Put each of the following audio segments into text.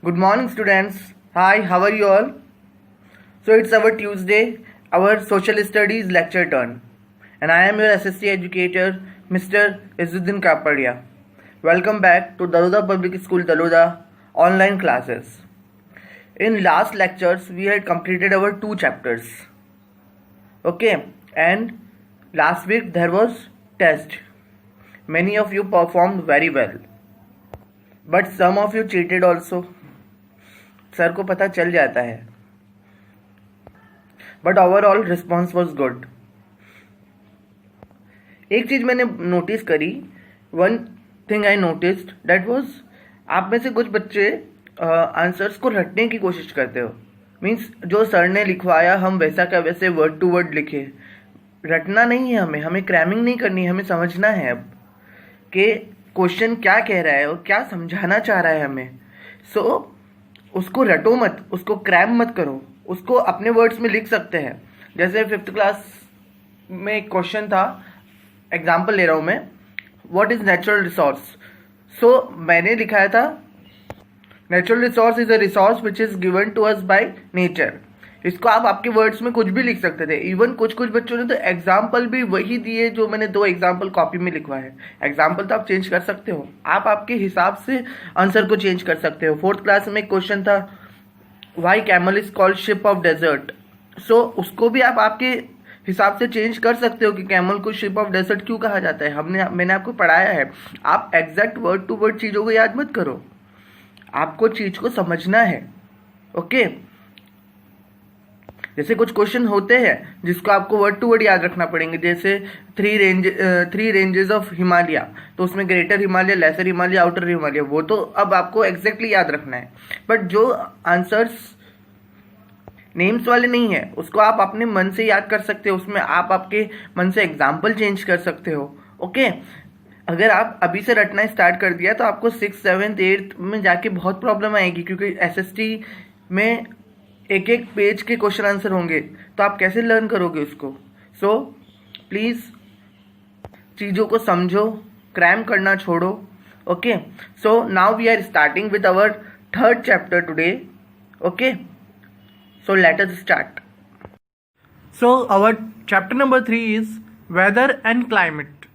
Good morning, students. Hi, how are you all? So, it's our Tuesday, our social studies lecture turn. And I am your SSC educator, Mr. Izzuddin Kapadia. Welcome back to Daluda Public School, Daluda online classes. In last lectures, we had completed our 2 chapters. Okay, and last week there was test. Many of you performed very well. But some of you cheated also. Sir को पता चल जाता है, but overall response was good. एक चीज मैंने notice करी, one thing I noticed that was, आप में से कुछ बच्चे आंसर्स को रटने की कोशिश करते हो. मीन्स जो सर ने लिखवाया हम वैसा का वैसे वर्ड टू वर्ड लिखे. रटना नहीं है, हमें क्रैमिंग नहीं करनी है, हमें समझना है अब कि क्वेश्चन क्या कह रहा है और क्या समझाना चाह रहा है हमें. सो उसको रटो मत, उसको क्रैम मत करो, उसको अपने वर्ड्स में लिख सकते हैं. जैसे 5th क्लास में एक क्वेश्चन था, एग्जाम्पल ले रहा हूँ मैं, what is natural resource. So मैंने लिखाया था natural resource is a resource which is given to us by nature. इसको आप आपके वर्ड्स में कुछ भी लिख सकते थे. इवन कुछ बच्चों ने तो एग्जाम्पल भी वही दिए जो मैंने 2 एग्जाम्पल कॉपी में लिखवा है. एग्जाम्पल तो आप चेंज कर सकते हो, आप आपके हिसाब से आंसर को चेंज कर सकते हो. 4th क्लास में एक क्वेश्चन था, why camel is called ship of desert. So उसको भी आप आपके हिसाब से चेंज कर सकते हो कि कैमल को शिप ऑफ डेजर्ट क्यों कहा जाता है. मैंने आपको पढ़ाया है. आप एग्जैक्ट वर्ड टू वर्ड चीज़ों को याद मत करो, आपको चीज को समझना है. ओके, जैसे कुछ क्वेश्चन होते हैं जिसको आपको वर्ड टू वर्ड याद रखना पड़ेंगे. जैसे 3 रेंजेस ऑफ हिमालय, तो उसमें greater Himalaya, lesser Himalaya, outer Himalaya, वो तो अब आपको एग्जैक्टली याद रखना है. बट जो आंसर्स नेम्स वाले नहीं है उसको आप अपने मन से याद कर सकते हो. उसमें आप आपके मन से एग्जाम्पल चेंज कर सकते हो. ओके, अगर आप अभी से रटना स्टार्ट कर दिया तो आपको 6th 7th 8th में जाके बहुत प्रॉब्लम आएगी, क्योंकि एसएसटी में एक पेज के क्वेश्चन आंसर होंगे, तो आप कैसे लर्न करोगे उसको. सो प्लीज चीज़ों को समझो, क्रैम करना छोड़ो. Okay, so now we are starting with our 3rd chapter today. Okay, so let us start. So our chapter number 3 is weather and climate.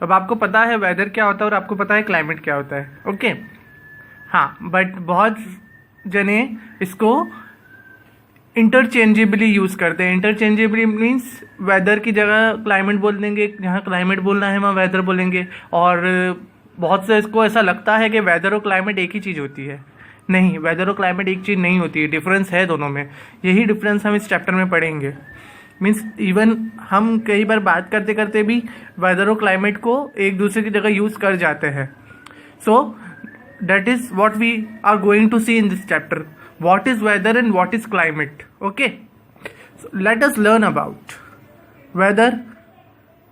अब आपको पता है वेदर क्या होता है और आपको पता है क्लाइमेट क्या होता है. ओके, हाँ, बट बहुत जने इसको इंटरचेंजेबली यूज़ करते हैं. इंटरचेंजेबली मीन्स वेदर की जगह क्लाइमेट बोल देंगे, जहाँ क्लाइमेट बोलना है वहाँ वेदर बोलेंगे. और बहुत से इसको ऐसा लगता है कि वेदर और क्लाइमेट एक ही चीज़ होती है. नहीं, वेदर और क्लाइमेट एक चीज़ नहीं होती है, डिफरेंस है दोनों में. यही डिफरेंस हम इस चैप्टर में पढ़ेंगे. मीन्स इवन हम कई बार बात करते करते भी वेदर और क्लाइमेट को एक दूसरे की जगह यूज़ कर जाते हैं. सो that is what we are going to see in this chapter, what is weather and what is climate. Okay, so let us learn about weather,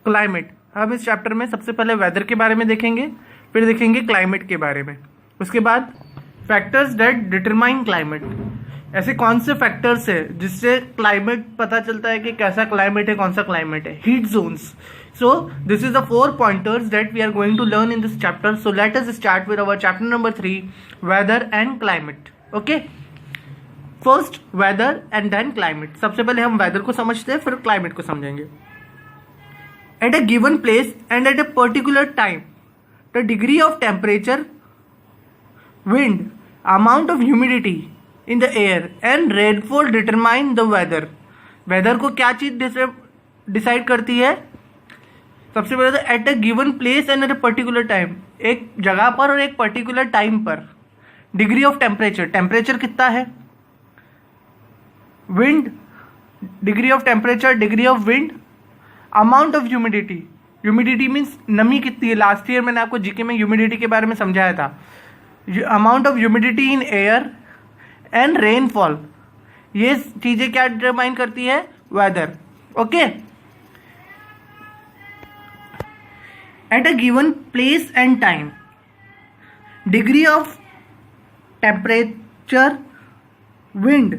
climate. हम इस चैप्टर में सबसे पहले वेदर के बारे में देखेंगे, फिर देखेंगे क्लाइमेट के बारे में, उसके बाद फैक्टर्स दैट डिटरमाइन क्लाइमेट. ऐसे कौन से फैक्टर्स है जिससे क्लाइमेट पता चलता है कि कैसा क्लाइमेट है, कौन सा क्लाइमेट है. Heat zones. So this is the 4 pointers that we are going to learn in this chapter. So let us start with our chapter number 3, weather and climate. Okay, first weather and then climate. सबसे पहले हम weather को समझते हैं, फिर climate को समझेंगे. At a given place and at a particular time, the degree of temperature, wind, amount of humidity in the air and rainfall determine the weather. weather को क्या चीज डिसाइड करती है? सबसे पहले तो eight a given place and at a particular time, एक जगह पर और एक पर्टिकुलर टाइम पर. डिग्री ऑफ टेम्परेचर, टेम्परेचर कितना है. Wind, degree of temperature, degree of wind. Amount of humidity, humidity means नमी कितनी है. लास्ट ईयर मैंने आपको जीके में ह्यूमिडिटी के बारे में समझाया था. Amount of humidity in air and rainfall, ये चीजें क्या डिटरमाइन करती है? Weather. Okay, at a given place and time, degree of temperature, wind,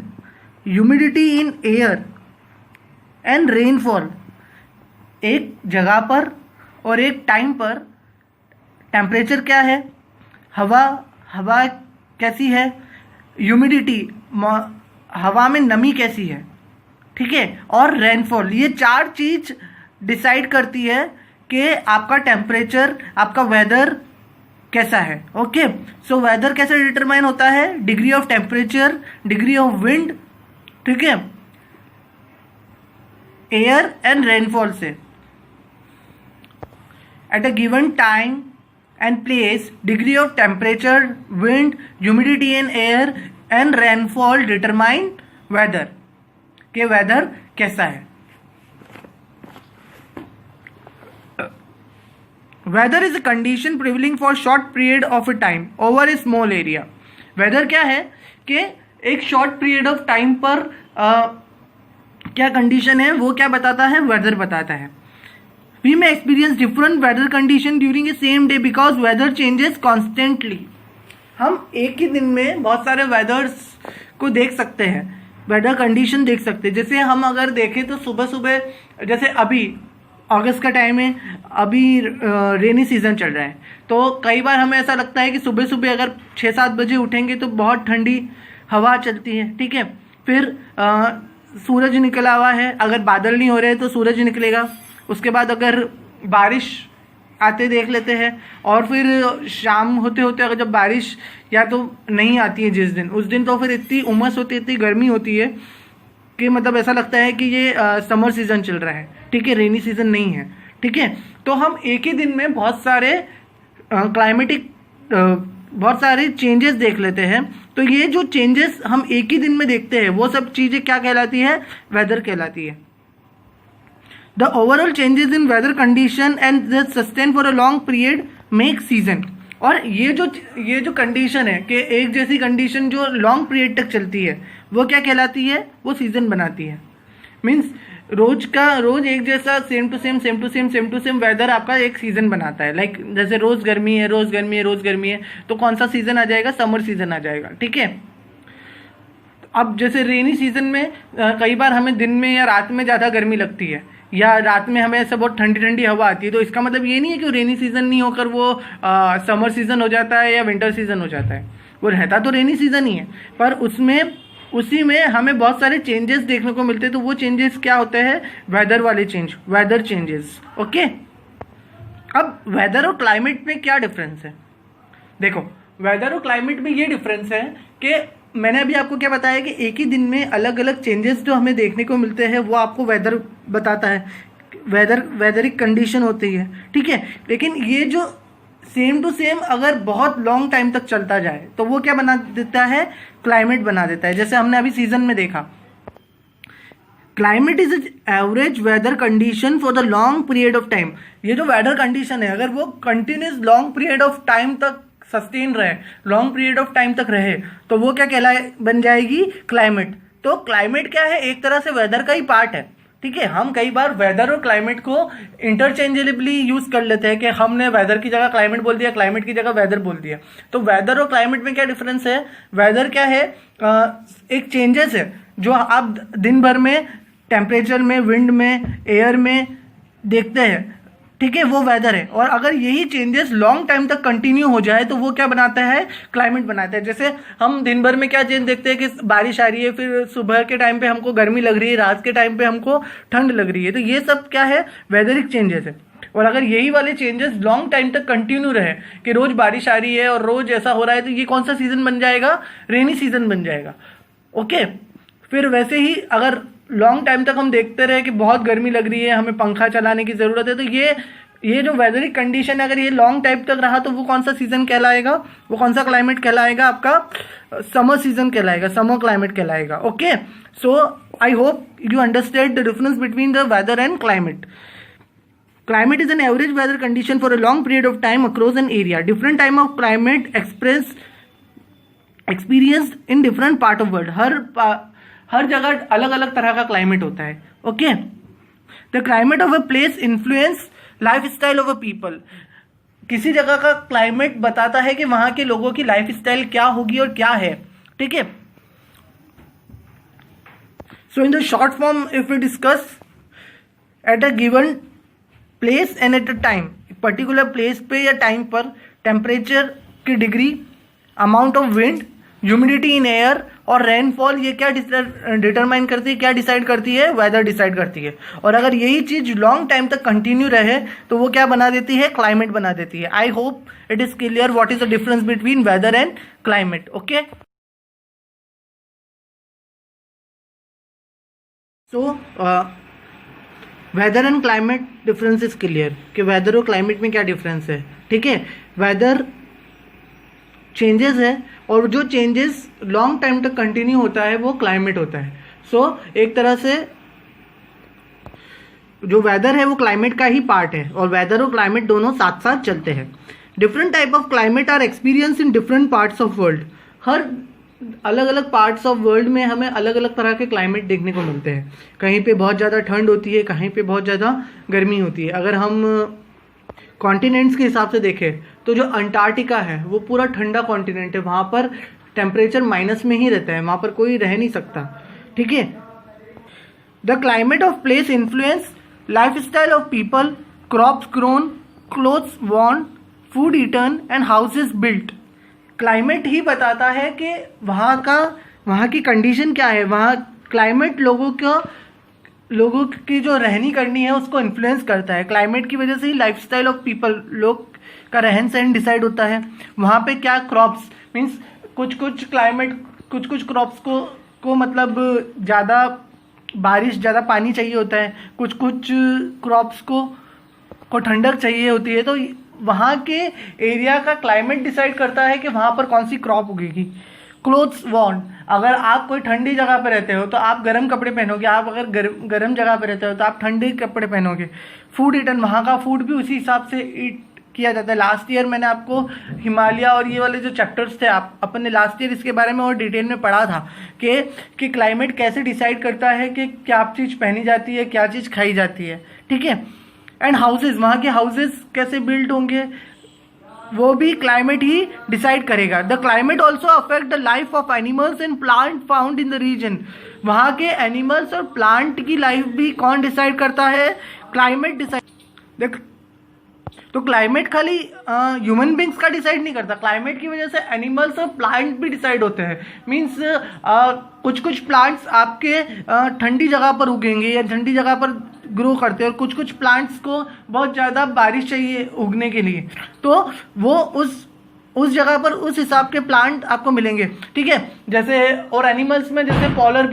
humidity in air and rainfall. एक जगह पर और एक टाइम पर टेम्परेचर क्या है, हवा कैसी है, ह्यूमिडिटी हवा में नमी कैसी है, ठीक है, और रेनफॉल, ये 4 चीज डिसाइड करती है कि आपका टेम्परेचर, आपका वेदर कैसा है। ओके, सो वेदर कैसे डिटरमाइन होता है, degree of temperature, degree of wind, ठीक है, एयर एंड रेनफॉल से। At a given time and place, degree of temperature, wind, humidity in air and rainfall determine weather, के weather कैसा है। Weather is a condition prevailing for short period of a time over a small area. Weather क्या है कि एक short period of time पर क्या condition है, वो क्या बताता है, वेदर बताता है। We may experience different weather condition during a same day because weather changes constantly. हम एक ही दिन में बहुत सारे वेदर्स को देख सकते हैं, वेदर कंडीशन देख सकते हैं। जैसे हम अगर देखें तो सुबह सुबह, जैसे अभी अगस्त का टाइम है, अभी रेनी सीजन चल रहा है, तो कई बार हमें ऐसा लगता है कि सुबह सुबह अगर 6-7 बजे उठेंगे तो बहुत ठंडी हवा चलती है, ठीक है। फिर सूरज निकला हुआ है, अगर बादल नहीं हो रहे तो सूरज निकलेगा। उसके बाद अगर बारिश आते देख लेते हैं, और फिर शाम होते होते अगर जब बारिश या तो नहीं आती है जिस दिन, उस दिन तो फिर इतनी उमस होती है, इतनी गर्मी होती है कि मतलब ऐसा लगता है कि ये समर सीजन चल रहा है, ठीक है, रेनी सीजन नहीं है, ठीक है। तो हम एक ही दिन में बहुत सारे क्लाइमेटिक बहुत सारे चेंजेस देख लेते हैं। तो ये जो चेंजेस हम एक ही दिन में देखते हैं, वो सब चीज़ें क्या कहलाती है, वेदर कहलाती है। The overall changes in weather condition and the sustain for a long period make season. और ये जो कंडीशन है कि एक जैसी कंडीशन जो लॉन्ग पीरियड तक चलती है, वो क्या कहलाती है, वो सीजन बनाती है। मीन्स रोज एक जैसा सेम टू सेम वेदर आपका एक सीजन बनाता है। लाइक जैसे रोज गर्मी है, तो कौन सा सीजन आ जाएगा, समर सीजन आ जाएगा, ठीक है। अब जैसे रेनी सीजन में कई बार हमें दिन में या रात में ज़्यादा गर्मी लगती है, या रात में हमें ऐसा बहुत ठंडी ठंडी हवा आती है, तो इसका मतलब ये नहीं है कि रेनी सीजन नहीं होकर वो समर सीजन हो जाता है या विंटर सीजन हो जाता है। वो रहता तो रेनी सीजन ही है, पर उसी में हमें बहुत सारे चेंजेस देखने को मिलते हैं। तो वो चेंजेस क्या होते हैं, वेदर वाले चेंज, वेदर चेंजेस। ओके, अब वेदर और क्लाइमेट में क्या डिफरेंस है, देखो वेदर और क्लाइमेट में ये डिफरेंस है कि मैंने अभी आपको क्या बताया कि एक ही दिन में अलग अलग चेंजेस जो हमें देखने को मिलते हैं, वो आपको वेदर बताता है, वेदरिक कंडीशन होती है, ठीक है। लेकिन ये जो सेम टू सेम अगर बहुत लॉन्ग टाइम तक चलता जाए तो वो क्या बना देता है, क्लाइमेट बना देता है। जैसे हमने अभी सीजन में देखा, climate is average weather condition for the long period of time. ये जो वेदर कंडीशन है, अगर वो continuous long period of time तक सस्टेन रहे, लॉन्ग पीरियड ऑफ टाइम तक रहे, तो वो क्या बन जाएगी, क्लाइमेट। तो क्लाइमेट क्या है, एक तरह से वेदर का ही पार्ट है, ठीक है। हम कई बार वेदर और क्लाइमेट को इंटरचेंजेबली यूज कर लेते हैं कि हमने वेदर की जगह क्लाइमेट बोल दिया, क्लाइमेट की जगह वेदर बोल दिया। तो वेदर और क्लाइमेट में क्या डिफरेंस है, वेदर क्या है, एक चेंजेस है जो आप दिन भर में टेम्परेचर में, विंड में, एयर में देखते हैं, ठीक है, वो वेदर है। और अगर यही चेंजेस लॉन्ग टाइम तक कंटिन्यू हो जाए तो वो क्या बनाता है, क्लाइमेट बनाता है। जैसे हम दिन भर में क्या चेंज देखते हैं कि बारिश आ रही है, फिर सुबह के टाइम पे हमको गर्मी लग रही है, रात के टाइम पे हमको ठंड लग रही है, तो ये सब क्या है, वेदरिक चेंजेस है। और अगर यही वाले चेंजेस लॉन्ग टाइम तक कंटिन्यू रहे कि रोज बारिश आ रही है और रोज ऐसा हो रहा है, तो ये कौन सा सीजन बन जाएगा, रेनी सीजन बन जाएगा। ओके, फिर वैसे ही अगर लॉन्ग टाइम तक हम देखते रहे कि बहुत गर्मी लग रही है, हमें पंखा चलाने की ज़रूरत है, तो ये जो वेदरिक कंडीशन है, अगर ये लॉन्ग टाइम तक रहा तो वो कौन सा सीजन कहलाएगा, वो कौन सा क्लाइमेट कहलाएगा, आपका समर सीजन कहलाएगा, समर क्लाइमेट कहलाएगा। Okay, so I hope you understand the difference between the weather and climate. Climate is an average weather condition for a long period of time across an area. Different type of climate experienced in different part of world. हर जगह अलग अलग तरह का climate होता है। Okay, the climate of a place influence lifestyle of a people. किसी जगह का क्लाइमेट बताता है कि वहां के लोगों की लाइफ स्टाइल क्या होगी और क्या है, ठीक है। So in the short form if we discuss, at a given place and at a time, particular place पे या टाइम पर टेम्परेचर की degree amount of wind, humidity in air और रेनफॉल, ये क्या डिटरमाइन करती है, क्या डिसाइड करती है, वेदर डिसाइड करती है। और अगर यही चीज लॉन्ग टाइम तक कंटिन्यू रहे तो वो क्या बना देती है, क्लाइमेट बना देती है। I hope it is clear what is the difference between weather and climate. Okay, so weather and climate difference is clear कि वेदर और क्लाइमेट में क्या डिफरेंस है। ठीक है, वेदर चेंजेस है और जो चेंजेस लॉन्ग टाइम तक कंटिन्यू होता है वो क्लाइमेट होता है। सो एक तरह से जो वेदर है वो क्लाइमेट का ही पार्ट है और वेदर और क्लाइमेट दोनों साथ साथ चलते हैं। Different type of climate are experience in different parts of world. हर अलग अलग पार्ट्स ऑफ वर्ल्ड में हमें अलग अलग तरह के क्लाइमेट देखने को मिलते हैं। कहीं पे बहुत ज़्यादा ठंड होती है, कहीं पे बहुत ज़्यादा गर्मी होती है। अगर हम कॉन्टिनेंट्स के हिसाब से देखें तो जो अंटार्कटिका है वो पूरा ठंडा कॉन्टिनेंट है, वहाँ पर टेम्परेचर माइनस में ही रहता है, वहाँ पर कोई रह नहीं सकता। ठीक है, the climate of place influence lifestyle of people, crops grown, clothes worn, food eaten and houses built. Climate ही बताता है कि वहाँ की कंडीशन क्या है। वहाँ क्लाइमेट लोगों की जो रहनी करनी है उसको इन्फ्लुएंस करता है। क्लाइमेट की वजह से ही लाइफस्टाइल ऑफ पीपल, लोग का रहन सहन डिसाइड होता है। वहाँ पे क्या क्रॉप्स मीन्स कुछ क्लाइमेट कुछ क्रॉप्स को मतलब ज़्यादा बारिश, ज़्यादा पानी चाहिए होता है, कुछ क्रॉप्स को ठंडक चाहिए होती है। तो वहाँ के एरिया का क्लाइमेट डिसाइड करता है कि वहाँ पर कौन सी क्रॉप उगेगी। क्लोथ्स वॉर्न, अगर आप कोई ठंडी जगह पर रहते हो तो आप गर्म कपड़े पहनोगे, आप अगर गर्म जगह पर रहते हो तो आप ठंडे कपड़े पहनोगे। फूड ईटन, वहाँ का फूड भी उसी हिसाब से ईट किया जाता है। लास्ट ईयर मैंने आपको हिमालय और ये वाले जो चैप्टर्स थे अपन ने लास्ट ईयर इसके बारे में और डिटेल में पढ़ा था कि क्लाइमेट कैसे डिसाइड करता है कि क्या चीज़ पहनी जाती है, क्या चीज़ खाई जाती है। ठीक है, एंड हाउसेज, वहाँ के हाउसेज कैसे बिल्ड होंगे वो भी क्लाइमेट ही डिसाइड करेगा। The climate also affect the life of animals and plant found in the region. वहाँ के एनिमल्स और प्लांट की लाइफ भी कौन डिसाइड करता है, क्लाइमेट डिसाइड। देख, तो क्लाइमेट खाली ह्यूमन बींग्स का डिसाइड नहीं करता, क्लाइमेट की वजह से एनिमल्स और प्लांट भी डिसाइड होते हैं। मीन्स कुछ प्लांट्स आपके ठंडी जगह पर उगेंगे या ठंडी जगह पर ग्रो करते हैं और कुछ प्लांट्स को बहुत ज़्यादा बारिश चाहिए उगने के लिए, तो वो उस जगह पर उस हिसाब के प्लांट आपको मिलेंगे। ठीक है, जैसे और एनिमल्स में जैसे पॉलर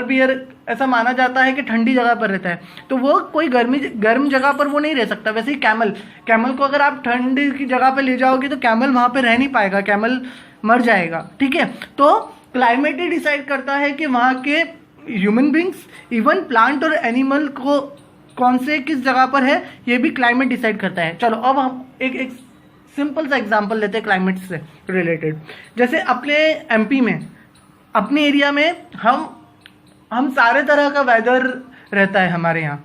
बियर ऐसा माना जाता है कि ठंडी जगह पर रहता है, तो वो कोई गर्म जगह पर वो नहीं रह सकता। वैसे ही कैमल को अगर आप ठंडी की जगह पर ले जाओगे तो कैमल वहाँ पर रह नहीं पाएगा, कैमल मर जाएगा। ठीक है, तो क्लाइमेट ही डिसाइड करता है कि वहाँ के ह्यूमन बींग्स, इवन प्लांट और एनिमल को कौन से किस जगह पर है ये भी क्लाइमेट डिसाइड करता है। चलो अब हम एक सिंपल सा एग्जांपल लेते हैं क्लाइमेट से रिलेटेड। जैसे अपने एमपी में, अपने एरिया में हम सारे तरह का वेदर रहता है हमारे यहाँ।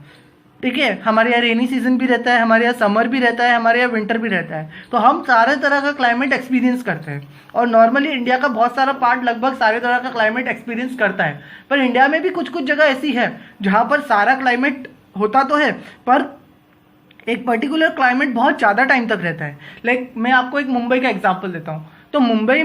ठीक है, हमारे यहाँ रेनी सीजन भी रहता है, हमारे यहाँ समर भी रहता है, हमारे यहाँ विंटर भी रहता है। तो हम सारे तरह का क्लाइमेट एक्सपीरियंस करते हैं और नॉर्मली इंडिया का बहुत सारा पार्ट लगभग सारे तरह का क्लाइमेट एक्सपीरियंस करता है। पर इंडिया में भी कुछ जगह ऐसी है जहाँ पर सारा क्लाइमेट होता तो है पर एक पर्टिकुलर क्लाइमेट बहुत ज़्यादा टाइम तक रहता है। लाइक मैं आपको एक मुंबई का एग्जांपल देता हूँ। तो मुंबई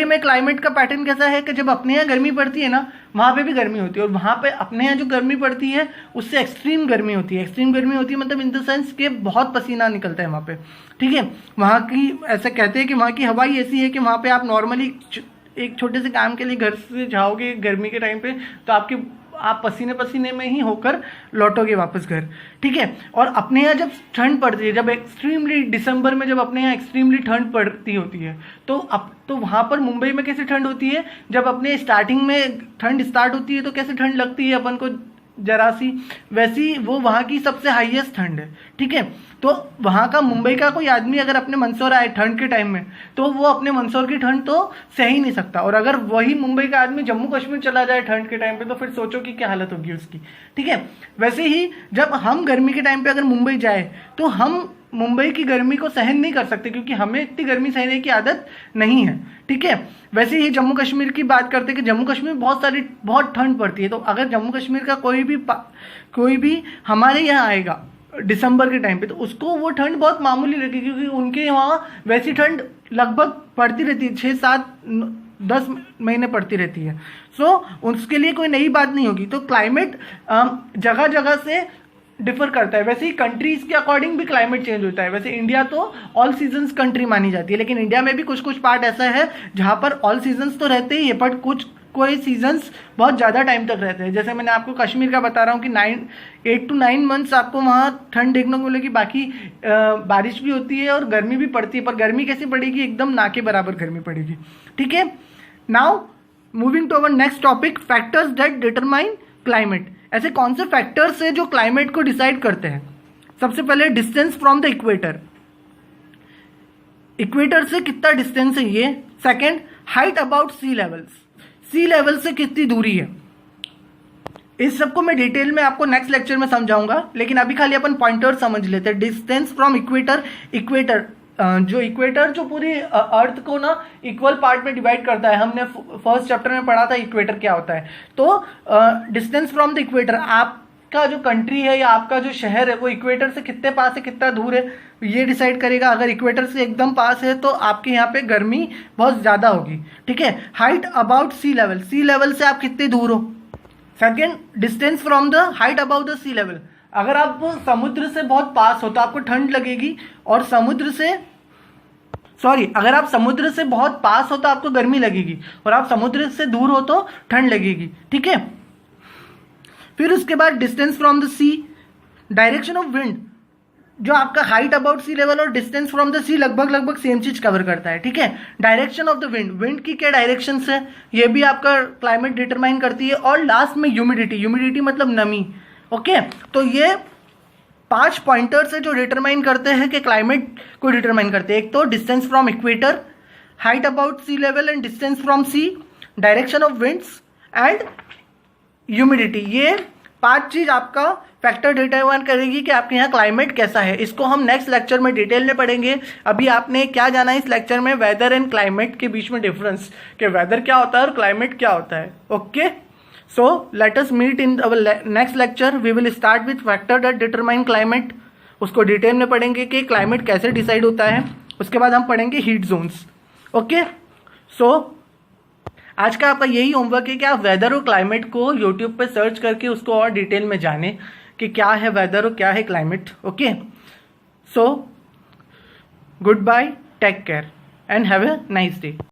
में क्लाइमेट का पैटर्न कैसा है कि जब अपने यहाँ गर्मी पड़ती है ना, वहाँ पे भी गर्मी होती है और वहाँ पे अपने यहाँ जो गर्मी पड़ती है उससे एक्सट्रीम गर्मी होती है। एक्सट्रीम गर्मी होती है मतलब इन द सेंस कि बहुत पसीना निकलता है वहाँ पे। ठीक है, वहाँ की ऐसा कहते हैं कि वहाँ की हवा ही ऐसी है कि वहाँ पे आप नॉर्मली एक छोटे से काम के लिए घर से जाओगे गर्मी के टाइम पे तो आप पसीने पसीने में ही होकर लौटोगे वापस घर। ठीक है, और अपने यहाँ जब ठंड पड़ती है, जब एक्सट्रीमली दिसंबर में जब अपने यहाँ एक्सट्रीमली ठंड पड़ती होती है तो वहाँ पर मुंबई में कैसे ठंड होती है, जब अपने स्टार्टिंग में ठंड स्टार्ट होती है तो कैसे ठंड लगती है अपन को जरा सी, वैसी वो वहाँ की सबसे हाईएस्ट ठंड है। ठीक है, तो वहाँ का मुंबई का कोई आदमी अगर अपने मंदसौर आए ठंड के टाइम में तो वो अपने मंदसौर की ठंड तो सह ही नहीं सकता। और अगर वही मुंबई का आदमी जम्मू कश्मीर चला जाए ठंड के टाइम पे तो फिर सोचो कि क्या हालत होगी उसकी। ठीक है, वैसे ही जब हम गर्मी के टाइम पे अगर मुंबई जाए तो हम मुंबई की गर्मी को सहन नहीं कर सकते क्योंकि हमें इतनी गर्मी सहने की आदत नहीं है। ठीक है, वैसे ही जम्मू कश्मीर की बात करते हैं कि जम्मू कश्मीर में बहुत ठंड पड़ती है। तो अगर जम्मू कश्मीर का कोई भी हमारे यहाँ आएगा दिसंबर के टाइम पे, तो उसको वो ठंड बहुत मामूली लगेगी क्योंकि उनके वहाँ वैसी ठंड लगभग पड़ती रहती है, 6, 7, 10 महीने पड़ती रहती है। सो उसके लिए कोई नई बात नहीं होगी। तो क्लाइमेट जगह जगह से डिफर करता है। वैसे ही कंट्रीज के अकॉर्डिंग भी क्लाइमेट चेंज होता है। वैसे इंडिया तो ऑल सीजन्स कंट्री मानी जाती है, लेकिन इंडिया में भी कुछ कुछ पार्ट ऐसा है जहाँ पर ऑल सीजन्स तो रहते ही है, बट कोई सीजन्स बहुत ज़्यादा टाइम तक रहते हैं। जैसे मैंने आपको कश्मीर का बता रहा हूँ कि 8 to 9 मंथ्स आपको वहाँ ठंड देखने को मिलेगी। बाकी बारिश भी होती है और गर्मी भी पड़ती है, पर गर्मी कैसी पड़ेगी, एकदम ना के बराबर गर्मी पड़ेगी। ठीक है, now moving to our next topic, factors that determine climate. ऐसे कौन से फैक्टर्स है जो क्लाइमेट को डिसाइड करते हैं? सबसे पहले distance from the equator, equator से कितना डिस्टेंस है ये। Second, height about sea levels, sea level से कितनी दूरी है। इस सबको मैं डिटेल में आपको नेक्स्ट लेक्चर में समझाऊंगा, लेकिन अभी खाली अपन पॉइंटर समझ लेते हैं। डिस्टेंस फ्रॉम इक्वेटर, इक्वेटर जो इक्वेटर जो पूरी अर्थ को ना इक्वल पार्ट में डिवाइड करता है, हमने फर्स्ट चैप्टर में पढ़ा था इक्वेटर क्या होता है। तो डिस्टेंस फ्रॉम द इक्वेटर, आपका जो कंट्री है या आपका जो शहर है वो इक्वेटर से कितने पास है, कितना दूर है, ये डिसाइड करेगा। अगर इक्वेटर से एकदम पास है तो आपके यहाँ पे गर्मी बहुत ज़्यादा होगी। ठीक है, height about sea level, sea level से आप कितने दूर हो। Second, distance from the height about the sea level, अगर आप समुद्र से बहुत पास हो तो आपको ठंड लगेगी, और अगर आप समुद्र से बहुत पास हो तो आपको गर्मी लगेगी, और आप समुद्र से दूर हो तो ठंड लगेगी। ठीक है, फिर उसके बाद distance from the sea, direction of wind, जो आपका हाइट अबाउट सी लेवल और डिस्टेंस फ्रॉम द सी लगभग सेम चीज कवर करता है। ठीक है, direction of the wind, wind की क्या डायरेक्शन है ये भी आपका क्लाइमेट डिटरमाइन करती है। और लास्ट में ह्यूमिडिटी, ह्यूमिडिटी मतलब नमी। ओके, तो ये 5 पॉइंटर्स है जो डिटरमाइन करते हैं कि क्लाइमेट को डिटरमाइन करते हैं। एक तो distance from equator, height about sea level and distance from sea, direction of winds and humidity. ये 5 चीज आपका फैक्टर डिटरमाइन करेगी कि आपके यहाँ क्लाइमेट कैसा है। इसको हम नेक्स्ट लेक्चर में डिटेल में पढ़ेंगे। अभी आपने क्या जाना है इस लेक्चर में, वेदर एंड क्लाइमेट के बीच में डिफरेंस, कि वेदर क्या होता है और क्लाइमेट क्या होता है। Okay, so let us meet in our next lecture. We will start with factor that determine climate. उसको डिटेल में पढ़ेंगे कि क्लाइमेट कैसे डिसाइड होता है। उसके बाद हम पढ़ेंगे हीट जोन्स। ओके, सो आज का आपका यही होमवर्क है कि आप वेदर और क्लाइमेट को यूट्यूब पे सर्च करके उसको और डिटेल में जाने कि क्या है वेदर और क्या है climate. Okay, so goodbye, take care and have a nice day.